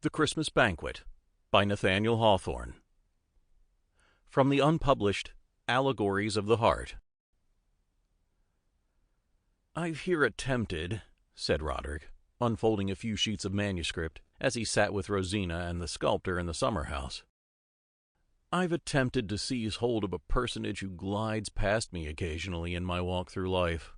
The Christmas Banquet by Nathaniel Hawthorne. From the unpublished Allegories of the Heart. "I've here attempted," said Roderick, unfolding a few sheets of manuscript as he sat with Rosina and the sculptor in the summer-house. "I've attempted to seize hold of a personage who glides past me occasionally in my walk through life.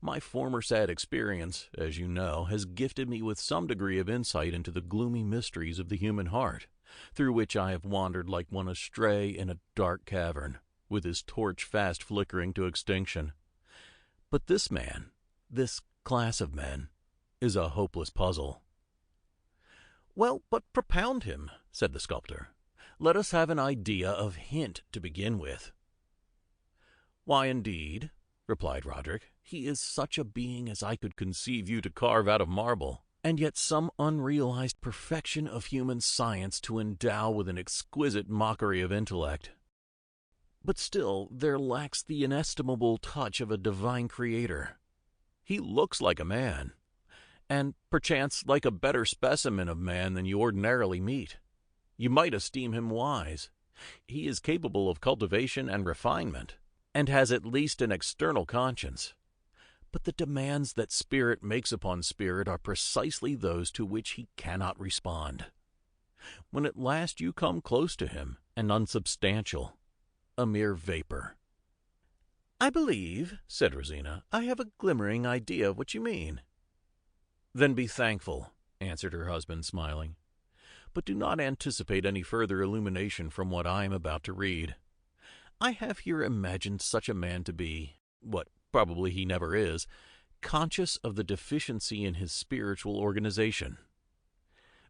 My former sad experience, as you know, has gifted me with some degree of insight into the gloomy mysteries of the human heart, through which I have wandered like one astray in a dark cavern, with his torch fast flickering to extinction. But this man, this class of men, is a hopeless puzzle." "Well, but propound him," said the sculptor. "Let us have an idea of hint to begin with." "Why, indeed," replied Roderick, "he is such a being as I could conceive you to carve out of marble, and yet some unrealized perfection of human science to endow with an exquisite mockery of intellect. But still there lacks the inestimable touch of a divine creator. He looks like a man, and perchance like a better specimen of man than you ordinarily meet. You might esteem him wise. He is capable of cultivation and refinement, and has at least an external conscience. But the demands that spirit makes upon spirit are precisely those to which he cannot respond. When at last you come close to him, an unsubstantial, a mere vapor." "I believe," said Rosina, "I have a glimmering idea of what you mean." "Then be thankful," answered her husband, smiling. "But do not anticipate any further illumination from what I am about to read. I have here imagined such a man to be, what probably he never is, conscious of the deficiency in his spiritual organization.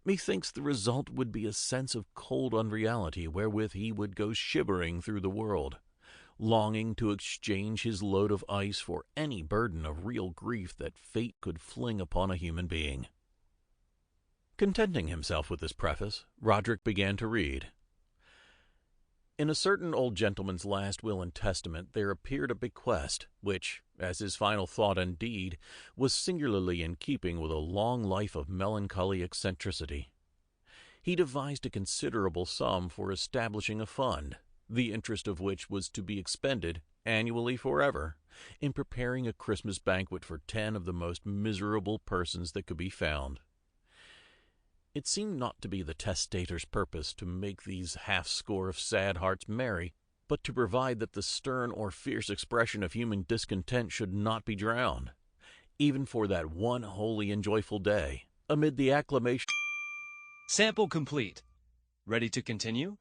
Methinks the result would be a sense of cold unreality wherewith he would go shivering through the world, longing to exchange his load of ice for any burden of real grief that fate could fling upon a human being." Contenting himself with this preface, Roderick began to read. In a certain old gentleman's last will and testament there appeared a bequest, which, as his final thought and deed, was singularly in keeping with a long life of melancholy eccentricity. He devised a considerable sum for establishing a fund, the interest of which was to be expended, annually forever, in preparing a Christmas banquet for 10 of the most miserable persons that could be found. It seemed not to be the testator's purpose to make these half-score of sad hearts merry, but to provide that the stern or fierce expression of human discontent should not be drowned, even for that one holy and joyful day, amid the acclamation. Sample complete. Ready to continue?